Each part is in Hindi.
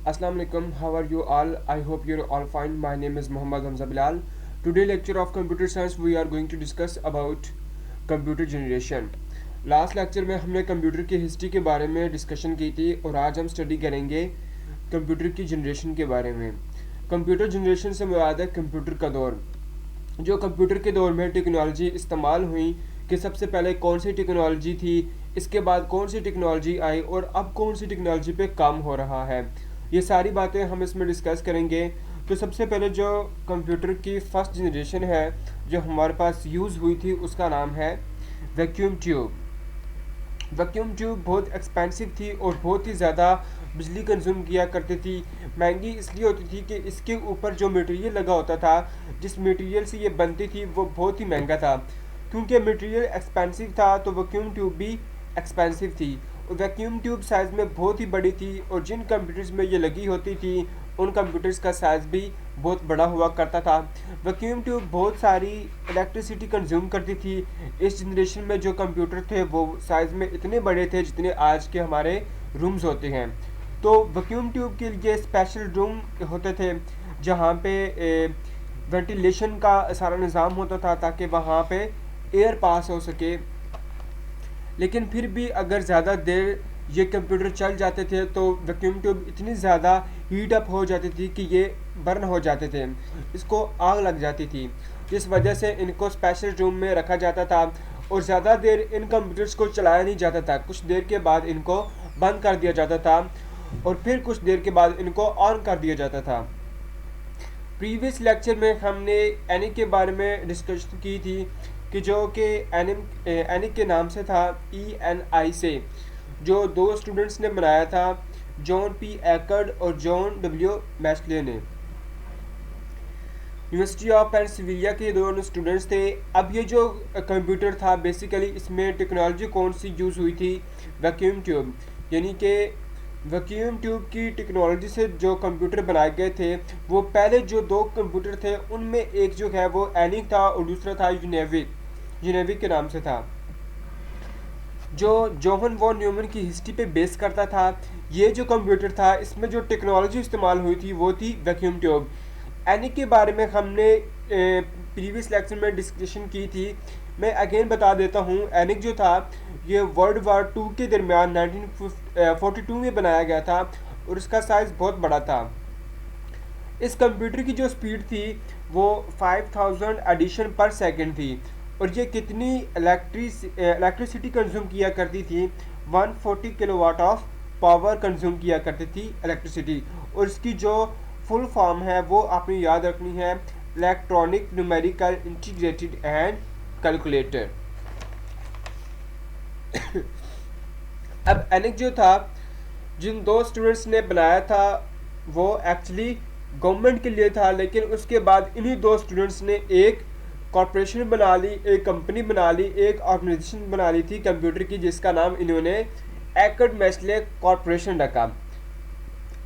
Assalamu alaikum. How are you all? I hope you're all fine. My name is Muhammad Hamza Bilal. Today lecture of computer science we are going to discuss about computer generation. Last lecture में हमने कंप्यूटर की हिस्ट्री के बारे में डिस्कशन की थी और आज हम स्टडी करेंगे कंप्यूटर की जनरेशन के बारे में। कंप्यूटर जनरेशन से मुराद है कंप्यूटर का दौर। जो कंप्यूटर के दौर में टेक्नोलॉजी इस्तेमाल हुई कि सबसे पहले कौन सी टेक्नोलॉजी थी, इसके बाद कौन सी टेक्नोलॉजी आई और अब कौन सी टेक्नोलॉजी पे काम हो रहा है, ये सारी बातें हम इसमें डिस्कस करेंगे। तो सबसे पहले जो कंप्यूटर की फर्स्ट जनरेशन है जो हमारे पास यूज़ हुई थी उसका नाम है वैक्यूम ट्यूब। वैक्यूम ट्यूब बहुत एक्सपेंसिव थी और बहुत ही ज़्यादा बिजली कंज्यूम किया करती थी। महंगी इसलिए होती थी कि इसके ऊपर जो मटेरियल लगा होता था, जिस मटेरियल से ये बनती थी वो बहुत ही महंगा था। क्योंकि मटेरियल एक्सपेंसिव था तो वैक्यूम ट्यूब भी एक्सपेंसिव थी और वैक्यूम ट्यूब साइज़ में बहुत ही बड़ी थी और जिन कंप्यूटर्स में ये लगी होती थी उन कंप्यूटर्स का साइज़ भी बहुत बड़ा हुआ करता था। वैक्यूम ट्यूब बहुत सारी इलेक्ट्रिसिटी कंज्यूम करती थी। इस जनरेशन में जो कंप्यूटर थे वो साइज़ में इतने बड़े थे जितने आज के हमारे रूम्स होते हैं। तो वैक्यूम ट्यूब के लिए स्पेशल रूम होते थे जहाँ पे वेंटिलेशन का सारा निज़ाम होता था ताकि वहाँ पे एयर पास हो सके। लेकिन फिर भी अगर ज़्यादा देर ये कंप्यूटर चल जाते थे तो वैक्यूम ट्यूब इतनी ज़्यादा हीट अप हो जाती थी कि ये बर्न हो जाते थे, इसको आग लग जाती थी, जिस वजह से इनको स्पेशल रूम में रखा जाता था और ज़्यादा देर इन कंप्यूटर्स को चलाया नहीं जाता था। कुछ देर के बाद इनको बंद कर दिया जाता था और फिर कुछ देर के बाद इनको ऑन कर दिया जाता था। प्रीवियस लेक्चर में हमने एनिक के बारे में डिस्कशन की थी कि जो कि एनिक के नाम से था ENI से, जो दो स्टूडेंट्स ने बनाया था, जॉन पी एकर्ड और जॉन डब्ल्यू मैस्ले ने। यूनिवर्सिटी ऑफ पेंसिल्वेनिया के दोनों स्टूडेंट्स थे। अब ये जो कंप्यूटर था बेसिकली इसमें टेक्नोलॉजी कौन सी यूज़ हुई थी, वैक्यूम ट्यूब, यानी कि वैक्यूम ट्यूब की टेक्नोलॉजी से जो कंप्यूटर बनाए गए थे वो पहले जो दो कंप्यूटर थे उनमें एक जो है वो एनिक था और दूसरा था यूनेविक के नाम से था, जो जोहन वॉन न्यूमन की हिस्ट्री पे बेस करता था। ये जो कंप्यूटर था इसमें जो टेक्नोलॉजी इस्तेमाल हुई थी वो थी वैक्यूम ट्यूब। एनिक के बारे में हमने प्रीवियस लेक्चर में डिस्कशन की थी, मैं अगेन बता देता हूँ। एनिक जो था ये वर्ल्ड वार 2 के दरमियान 1942 में बनाया गया था और इसका साइज़ बहुत बड़ा था। इस कंप्यूटर की जो स्पीड थी वो 5000 एडिशन पर सेकंड थी और ये कितनी इलेक्ट्रिसिटी कंज्यूम किया करती थी, 140 किलोवाट ऑफ पावर कंज्यूम किया करती थी इलेक्ट्रिसिटी। और इसकी जो फुल फॉर्म है वो आपने याद रखनी है, electronic numerical integrated and calculator. अब एनिक जो था, जिन दो स्टूडेंट्स ने बनाया था वो एक्चुअली गवर्नमेंट के लिए था, लेकिन उसके बाद इन्हीं दो स्टूडेंट्स ने एक कॉरपोरेशन बना ली, एक कंपनी बना ली, एक ऑर्गेनाइजेशन बना ली थी कंप्यूटर की, जिसका नाम इन्होंने एकर्ड मैस्ले कॉरपोरेशन रखा।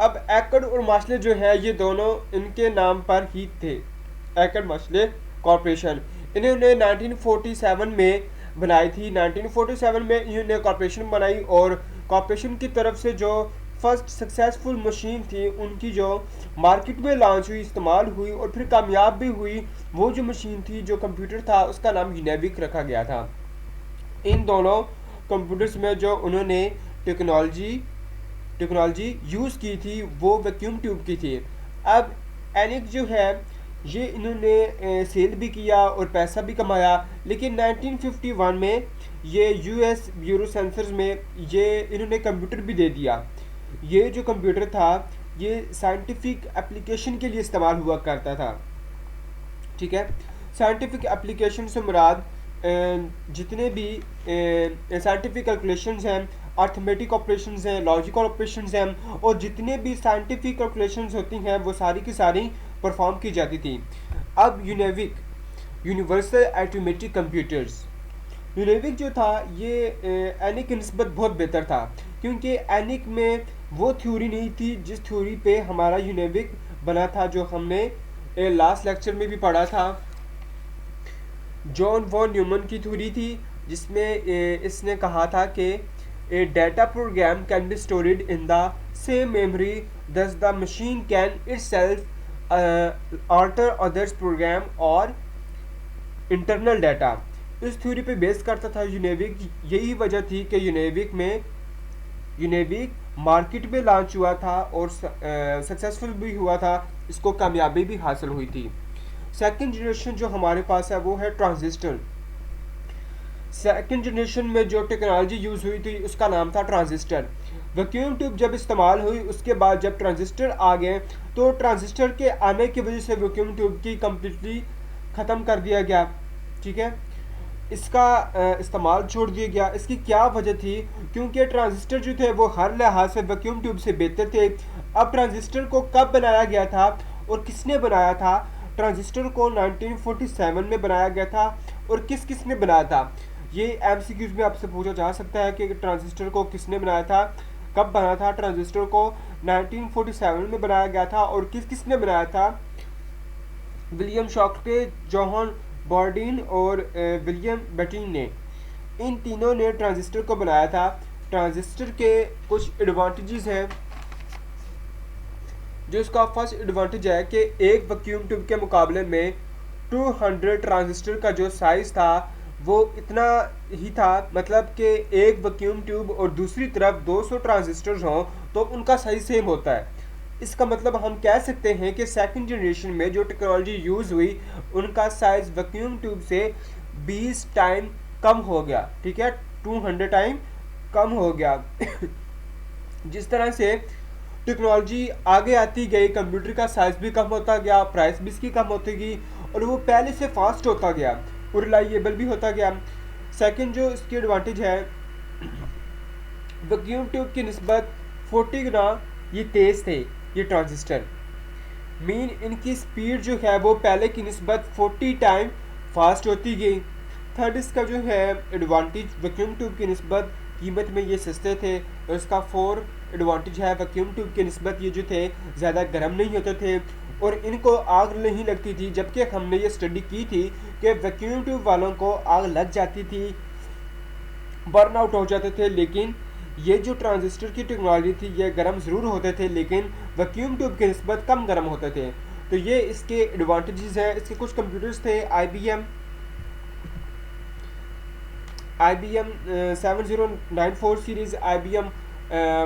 अब एकर्ड और मैस्ले जो है ये दोनों इनके नाम पर ही थे, एकर्ड मैस्ले कॉरपोरेशन। इन्होंने 1947 में बनाई थी। 1947 में इन्होंने कॉरपोरेशन बनाई और कॉरपोरेशन की तरफ से जो फर्स्ट सक्सेसफुल मशीन थी उनकी जो मार्केट में लॉन्च हुई, इस्तेमाल हुई और फिर कामयाब भी हुई, वो जो मशीन थी, जो कंप्यूटर था, उसका नाम यूनेविक रखा गया था। इन दोनों कंप्यूटर्स में जो उन्होंने टेक्नोलॉजी यूज़ की थी वो वैक्यूम ट्यूब की थी। अब एनिक जो है ये इन्होंने सेल भी किया और पैसा भी कमाया, लेकिन 1951 में ये US ब्यूरो सेंसर्स में ये इन्होंने कंप्यूटर भी दे दिया। ये जो कंप्यूटर था ये साइंटिफिक एप्लीकेशन के लिए इस्तेमाल हुआ करता था, ठीक है। साइंटिफिक एप्लीकेशन से मुराद जितने भी साइंटिफिक कैलकुलेशंस हैं, अर्थमेटिक ऑपरेशंस हैं, लॉजिकल ऑपरेशंस हैं और जितने भी साइंटिफिक कैलकुलेशंस होती हैं वो सारी की सारी परफॉर्म की जाती थी। अब यूनेविक, यूनिवर्सल अरिथमेटिक कंप्यूटर्स, यूनेविक जो था ये एनिक की निस्बत बहुत बेहतर था, क्योंकि एनिक में वो थ्योरी नहीं थी जिस थ्योरी पे हमारा यूनेविक बना था, जो हमने लास्ट लेक्चर में भी पढ़ा था। जॉन वॉन न्यूमन की थ्योरी थी जिसमें इसने कहा था कि a data program can be stored in the same memory, thus the machine can itself alter others program or internal data। इस थ्योरी पे बेस करता था यूनेविक। यही वजह थी कि यूनेविक मार्केट में लॉन्च हुआ था और सक्सेसफुल भी हुआ था, इसको कामयाबी भी हासिल हुई थी। सेकंड जनरेशन जो हमारे पास है वो है ट्रांजिस्टर। सेकंड जनरेशन में जो टेक्नोलॉजी यूज़ हुई थी उसका नाम था ट्रांजिस्टर। वैक्यूम ट्यूब जब इस्तेमाल हुई उसके बाद जब ट्रांजिस्टर आ गए तो ट्रांजिस्टर के आने की वजह से वैक्यूम ट्यूब की कम्प्लीटली ख़त्म कर दिया गया। ठीक है, इसका इस्तेमाल छोड़ दिया गया। इसकी क्या वजह थी? क्योंकि ट्रांजिस्टर जो थे वो हर लिहाज से वैक्यूम ट्यूब से बेहतर थे। अब ट्रांजिस्टर को कब बनाया गया था और किसने बनाया था? ट्रांजिस्टर को 1947 में बनाया गया था और किसने बनाया था? ये एमसीक्यूज में आपसे पूछा जा सकता है कि ट्रांजिस्टर को किसने बनाया था, कब बना था। ट्रांजिस्टर को 1947 में बनाया गया था और किसने बनाया था? विलियम शॉकटे, जॉन बॉर्डीन और विलियम बेटिन ने, इन तीनों ने ट्रांजिस्टर को बनाया था। ट्रांजिस्टर के कुछ एडवांटेजेस हैं। जो इसका फर्स्ट एडवांटेज है कि एक वैक्यूम ट्यूब के मुकाबले में 200 ट्रांजिस्टर का जो साइज़ था वो इतना ही था, मतलब कि एक वैक्यूम ट्यूब और दूसरी तरफ 200 ट्रांजिस्टर्स हों तो उनका साइज सेम होता है। इसका मतलब हम कह सकते हैं कि सेकंड जनरेशन में जो टेक्नोलॉजी यूज़ हुई उनका साइज़ वैक्यूम ट्यूब से 20 टाइम कम हो गया। ठीक है, 200 टाइम कम हो गया। जिस तरह से टेक्नोलॉजी आगे आती गई, कंप्यूटर का साइज़ भी कम होता गया, प्राइस भी इसकी कम होती गई और वो पहले से फास्ट होता गया और रिलायबल भी होता गया। सेकंड जो इसकी एडवांटेज है, वैक्यूम ट्यूब की निस्बत 40 गुना ये तेज़ थे ये ट्रांजिस्टर। मीन इनकी स्पीड जो है वो पहले की निस्बत 40 टाइम फास्ट होती गई। थर्ड इसका जो है एडवांटेज, वैक्यूम ट्यूब की निस्बत कीमत में ये सस्ते थे। और इसका फोर एडवांटेज है, वैक्यूम ट्यूब की निस्बत ये जो थे ज़्यादा गर्म नहीं होते थे और इनको आग नहीं लगती थी। जबकि हमने ये स्टडी की थी कि वैक्यूम ट्यूब वालों को आग लग जाती थी, बर्न आउट हो जाते थे। लेकिन ये जो ट्रांजिस्टर की टेक्नोलॉजी थी ये गर्म ज़रूर होते थे लेकिन वैक्यूम ट्यूब की निस्बत कम गर्म होते थे। तो ये इसके एडवांटेजेस हैं। इसके कुछ कंप्यूटर्स थे, IBM 7094 series, IBM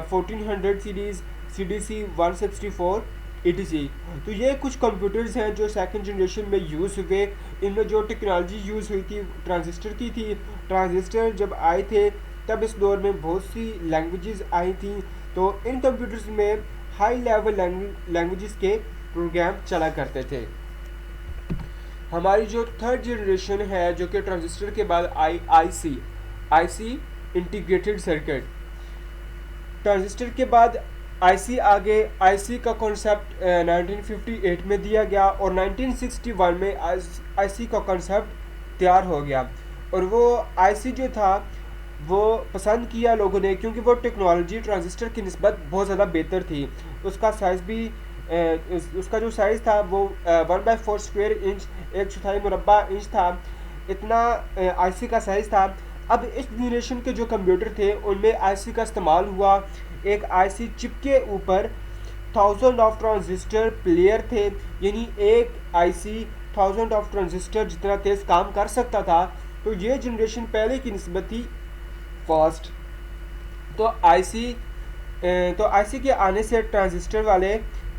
1400 series, CDC 164 etc। तो ये कुछ कंप्यूटर्स हैं जो सेकंड जनरेशन में यूज़ हुए। इनमें जो टेक्नोलॉजी यूज़ हुई थी ट्रांजिस्टर की थी। ट्रांजिस्टर जब आए थे तब इस दौर में बहुत सी लैंग्वेजेस आई थी, तो इन कंप्यूटर्स में हाई लेवल लैंग्वेजेस के प्रोग्राम चला करते थे। हमारी जो थर्ड जनरेशन है जो कि ट्रांजिस्टर के बाद आईसी इंटीग्रेटेड सर्किट। ट्रांजिस्टर के बाद आईसी आ गए। आईसी का कॉन्सेप्ट 1958 में दिया गया और 1961 में आईसी का कॉन्सेप्ट तैयार हो गया और वो आईसी जो था वो पसंद किया लोगों ने क्योंकि वो टेक्नोलॉजी ट्रांजिस्टर की निस्बत बहुत ज़्यादा बेहतर थी। उसका साइज़ भी उसका जो साइज़ था वो 1/4 स्क्वायर इंच, 1/4 मुरब्बा इंच था, इतना आईसी का साइज़ था। अब इस जनरेशन के जो कंप्यूटर थे उनमें आईसी का इस्तेमाल हुआ। एक आईसी चिप के ऊपर 1000 ऑफ ट्रांजिस्टर प्लेयर थे, यानी एक आईसी 1000 ऑफ ट्रांजिस्टर जितना तेज़ काम कर सकता था। तो ये जनरेशन पहले की निस्बत थी फास्ट। तो आईसी के आने से ट्रांजिस्टर वाले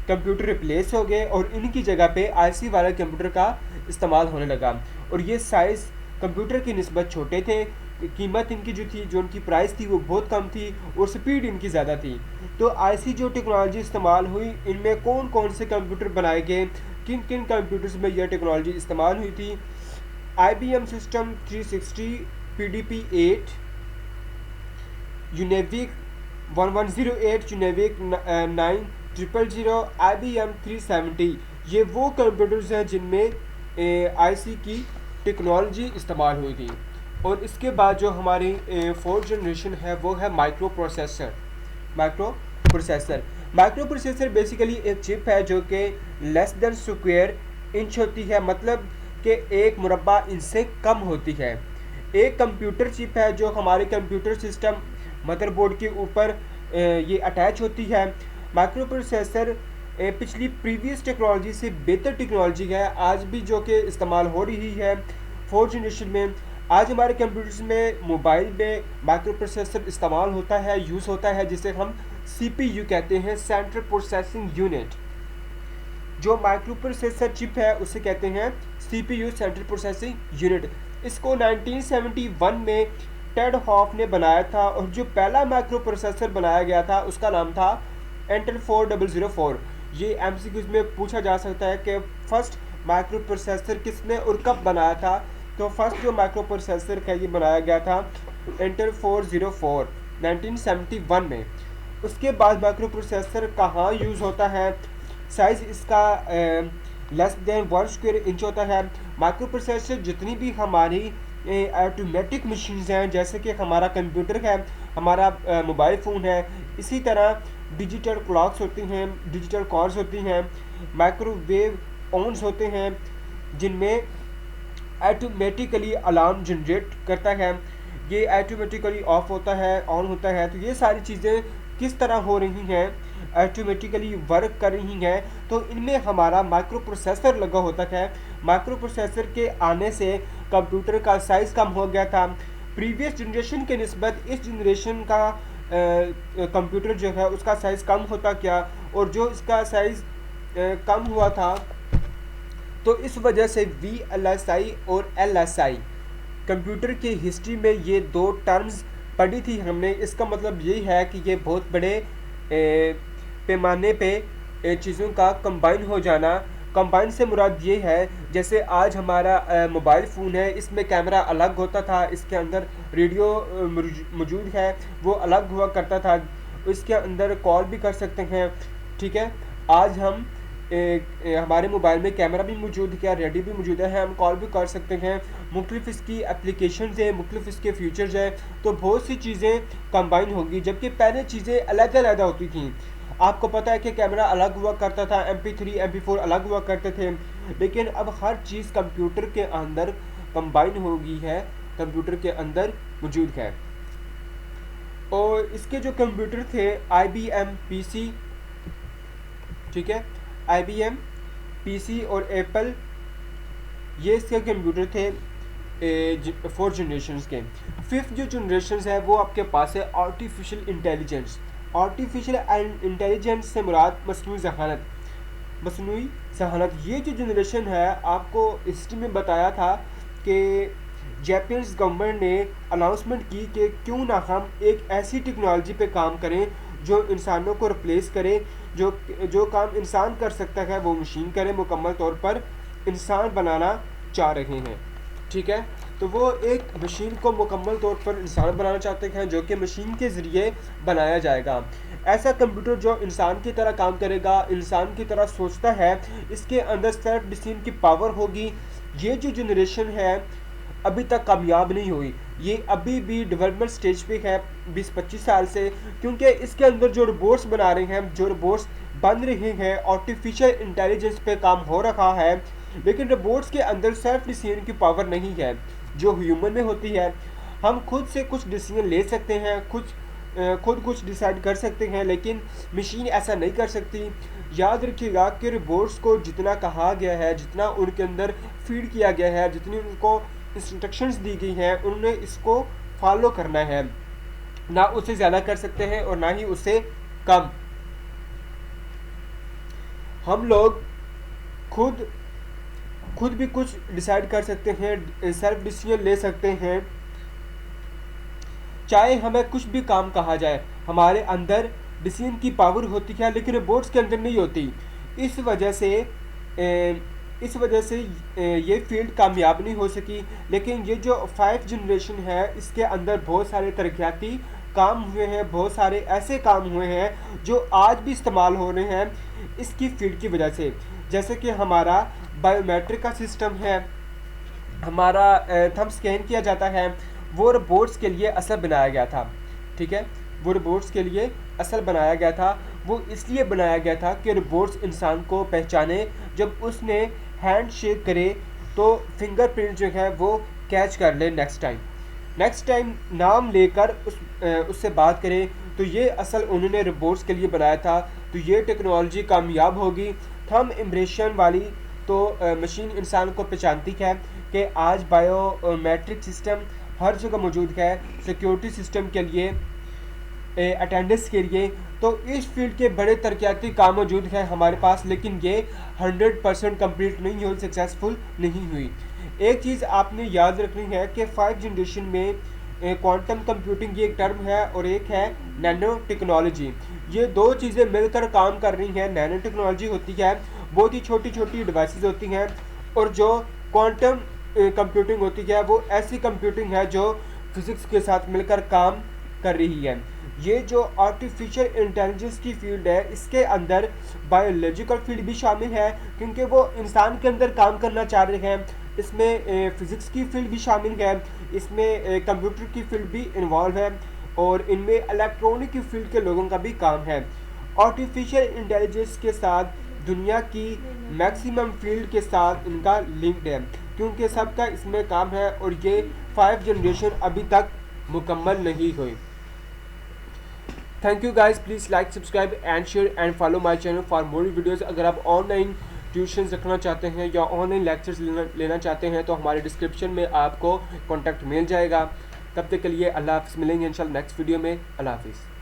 कंप्यूटर रिप्लेस हो गए और इनकी जगह पे आईसी वाले कंप्यूटर का इस्तेमाल होने लगा और ये साइज़ कंप्यूटर की निस्बत छोटे थे। कीमत इनकी जो थी, जो उनकी प्राइस थी वो बहुत कम थी और स्पीड इनकी ज़्यादा थी। तो आईसी जो टेक्नोलॉजी इस्तेमाल हुई इनमें कौन कौन से कंप्यूटर बनाए गए, किन किन कंप्यूटर्स में यह टेक्नोलॉजी इस्तेमाल हुई थी? IBM system 360, PDP-8, यूनेविक 1108, यूनेविक 9000, IBM 370। ये वो कंप्यूटर्स हैं जिनमें आईसी की टेक्नोलॉजी इस्तेमाल हुई थी। और इसके बाद जो हमारी फोर्थ जनरेशन है वो है माइक्रो प्रोसेसर बेसिकली एक चिप है जो कि लेस देन स्क्वायर इंच होती है, मतलब कि एक मुरब्बा इंच से कम होती है। एक कंप्यूटर चिप है जो हमारे कंप्यूटर सिस्टम मदरबोर्ड के ऊपर ये अटैच होती है। माइक्रो प्रोसेसर पिछली प्रीवियस टेक्नोलॉजी से बेहतर टेक्नोलॉजी है आज भी, जो कि इस्तेमाल हो रही है 4th जनरेशन में। आज हमारे कंप्यूटर्स में, मोबाइल में माइक्रो प्रोसेसर इस्तेमाल होता है, यूज़ होता है, जिसे हम CPU कहते हैं, सेंट्रल प्रोसेसिंग यूनिट। जो माइक्रो प्रोसेसर चिप है उसे कहते हैं CPU, सेंट्रल प्रोसेसिंग यूनिट। इसको 1971 में टेड हॉफ ने बनाया था, और जो पहला माइक्रो प्रोसेसर बनाया गया था उसका नाम था इंटेल 4004। ये MCQs में पूछा जा सकता है कि फर्स्ट माइक्रो प्रोसेसर किसने और कब बनाया था। तो फर्स्ट जो माइक्रो प्रोसेसर है ये बनाया गया था इंटेल 404 1971 में। उसके बाद माइक्रो प्रोसेसर कहाँ यूज़ होता है, साइज़ इसका लेस देन 1 स्क्वायर इंच होता है। माइक्रो प्रोसेसर जितनी भी हमारी ऑटोमेटिक मशीन्स हैं, जैसे कि हमारा कंप्यूटर है, हमारा मोबाइल फ़ोन है, इसी तरह डिजिटल क्लॉक्स होती हैं, डिजिटल कॉर्स होती हैं, माइक्रोवेव ओन्स होते हैं, जिनमें ऑटोमेटिकली अलार्म जनरेट करता है, ये ऑटोमेटिकली ऑफ होता है, ऑन होता है। तो ये सारी चीज़ें किस तरह हो रही हैं, ऑटोमेटिकली वर्क कर रही हैं, तो इनमें हमारा माइक्रो प्रोसेसर लगा होता है। माइक्रो प्रोसेसर के आने से कंप्यूटर का साइज़ कम हो गया था। प्रीवियस जनरेशन के निस्बत इस जनरेशन का कंप्यूटर जो है उसका साइज़ कम होता गया, और जो इसका साइज़ कम हुआ था तो इस वजह से VLSI और LSI कंप्यूटर की हिस्ट्री में ये दो टर्म्स पढ़ी थी हमने। इसका मतलब यही है कि ये बहुत बड़े पैमाने पे चीज़ों का कंबाइन हो जाना। कंबाइन से मुराद ये है, जैसे आज हमारा मोबाइल फ़ोन है, इसमें कैमरा अलग होता था, इसके अंदर रेडियो मौजूद है वो अलग हुआ करता था, इसके अंदर कॉल भी कर सकते हैं, ठीक है। आज हम हमारे मोबाइल में कैमरा भी मौजूद है, रेडियो भी मौजूद है, हम कॉल भी कर सकते हैं, मुख्तलिफ इसकी एप्लीकेशंस हैं, मुख्तलिफ इसके फीचर्स हैं, तो बहुत सी चीज़ें कंबाइन होगी। जबकि पहले चीज़ें अलग होती थी। आपको पता है कि कैमरा अलग हुआ करता था, MP3 MP4 अलग हुआ करते थे, लेकिन अब हर चीज़ कंप्यूटर के अंदर कंबाइन हो गई है, कंप्यूटर के अंदर मौजूद है। और इसके जो कंप्यूटर थे IBM PC, ठीक है, IBM PC और एप्पल, ये इसके कंप्यूटर थे 4 जनरेशन्स के। 5th जो जनरेशन है वो आपके पास है आर्टिफिशियल इंटेलिजेंस। आर्टिफिशियल इंटेलिजेंस से मुराद मसनूई जहानत। ये जो जनरेशन है, आपको हिस्ट्री में बताया था कि जापानीज़ गवर्नमेंट ने अनाउंसमेंट की कि क्यों ना हम एक ऐसी टेक्नोलॉजी पे काम करें जो इंसानों को रिप्लेस करे, जो काम इंसान कर सकता है वो मशीन करे, मुकम्मल तौर पर इंसान बनाना चाह रहे हैं, ठीक है। तो वो एक मशीन को मुकम्मल तौर पर इंसान बनाना चाहते हैं, जो कि मशीन के ज़रिए बनाया जाएगा। ऐसा कंप्यूटर जो इंसान की तरह काम करेगा, इंसान की तरह सोचता है, इसके अंदर सेल्फ डिसीजन की पावर होगी। ये जो जनरेशन है अभी तक कामयाब नहीं हुई, ये अभी भी डेवलपमेंट स्टेज पे है 20-25 साल से, क्योंकि इसके अंदर जो रोबोट्स बना रहे हैं, जो रोबोट्स बन रहे हैं, आर्टिफिशियल इंटेलिजेंस पे काम हो रहा है, लेकिन रोबोट्स के अंदर सेल्फ डिसीजन की पावर नहीं है जो ह्यूमन में होती है। हम खुद से कुछ डिसीजन ले सकते हैं, खुद कुछ डिसाइड कर सकते हैं, लेकिन मशीन ऐसा नहीं कर सकती। याद रखिएगा कि रोबोट्स को जितना कहा गया है, जितना उनके अंदर फीड किया गया है, जितनी उनको इंस्ट्रक्शंस दी गई हैं, उन्होंने इसको फॉलो करना है, ना उससे ज़्यादा कर सकते हैं और ना ही उससे कम। हम लोग खुद भी कुछ डिसाइड कर सकते हैं, सेल्फ डिसीजन ले सकते हैं, चाहे हमें कुछ भी काम कहा जाए, हमारे अंदर डिसीजन की पावर होती है, लेकिन रोबोट्स के अंदर नहीं होती। इस वजह से ये फील्ड कामयाब नहीं हो सकी। लेकिन ये जो 5th जनरेशन है, इसके अंदर बहुत सारे तरक्याती काम हुए हैं, बहुत सारे ऐसे काम हुए हैं जो आज भी इस्तेमाल हो रहे हैं इसकी फील्ड की वजह से। जैसे कि हमारा बायोमेट्रिक का सिस्टम है, हमारा थंब स्कैन किया जाता है, वो रोबोट्स के लिए असल बनाया गया था, ठीक है। वो रोबोट्स के लिए असल बनाया गया था, वो इसलिए बनाया गया था कि रोबोट्स इंसान को पहचाने, जब उसने हैंड शेक करे तो फिंगरप्रिंट जो है वो कैच कर ले नेक्स्ट टाइम नाम लेकर उससे बात करें, तो ये असल उन्होंने रोबोट्स के लिए बनाया था। तो ये टेक्नोलॉजी कामयाब होगी। थंब इम्प्रेशन वाली तो मशीन इंसान को पहचानती है कि आज बायोमेट्रिक सिस्टम हर जगह मौजूद है, सिक्योरिटी सिस्टम के लिए, अटेंडेंस के लिए। तो इस फील्ड के बड़े तरक्याती काम मौजूद हैं हमारे पास, लेकिन ये 100% कंप्लीट नहीं हुई, सक्सेसफुल नहीं हुई। एक चीज़ आपने याद रखनी है कि 5 जनरेशन में क्वांटम कंप्यूटिंग ये एक टर्म है और एक है नैनो टेक्नोलॉजी। ये दो चीज़ें मिलकर काम कर रही हैं। नैनो टेक्नोलॉजी होती है बहुत ही छोटी छोटी डिवाइसेस होती हैं, और जो क्वांटम कंप्यूटिंग होती है वो ऐसी कंप्यूटिंग है जो फिज़िक्स के साथ मिलकर काम कर रही है। ये जो आर्टिफिशियल इंटेलिजेंस की फील्ड है, इसके अंदर बायोलॉजिकल फील्ड भी शामिल है, क्योंकि वो इंसान के अंदर काम करना चाह रहे हैं। इसमें फिज़िक्स की फील्ड भी शामिल है, इसमें कंप्यूटर की फील्ड भी इन्वॉल्व है, और इनमें इलेक्ट्रॉनिक की फील्ड के लोगों का भी काम है। आर्टिफिशियल इंटेलिजेंस के साथ दुनिया की मैक्सिमम फील्ड के साथ इनका लिंक्ड है, क्योंकि सबका इसमें काम है, और ये 5 जनरेशन अभी तक मुकम्मल नहीं हुई। Thank you guys, please like, subscribe and share and follow my channel for more videos. अगर आप ऑनलाइन ट्यूशन रखना चाहते हैं या ऑनलाइन लेक्चर्स लेना चाहते हैं तो हमारे डिस्क्रिप्शन में आपको कॉन्टैक्ट मिल जाएगा। तब तक के लिए अल्लाह हाफ़िज़। मिलेंगे इंशाल्लाह नेक्स्ट वीडियो में। अल्लाह हाफ़िज़।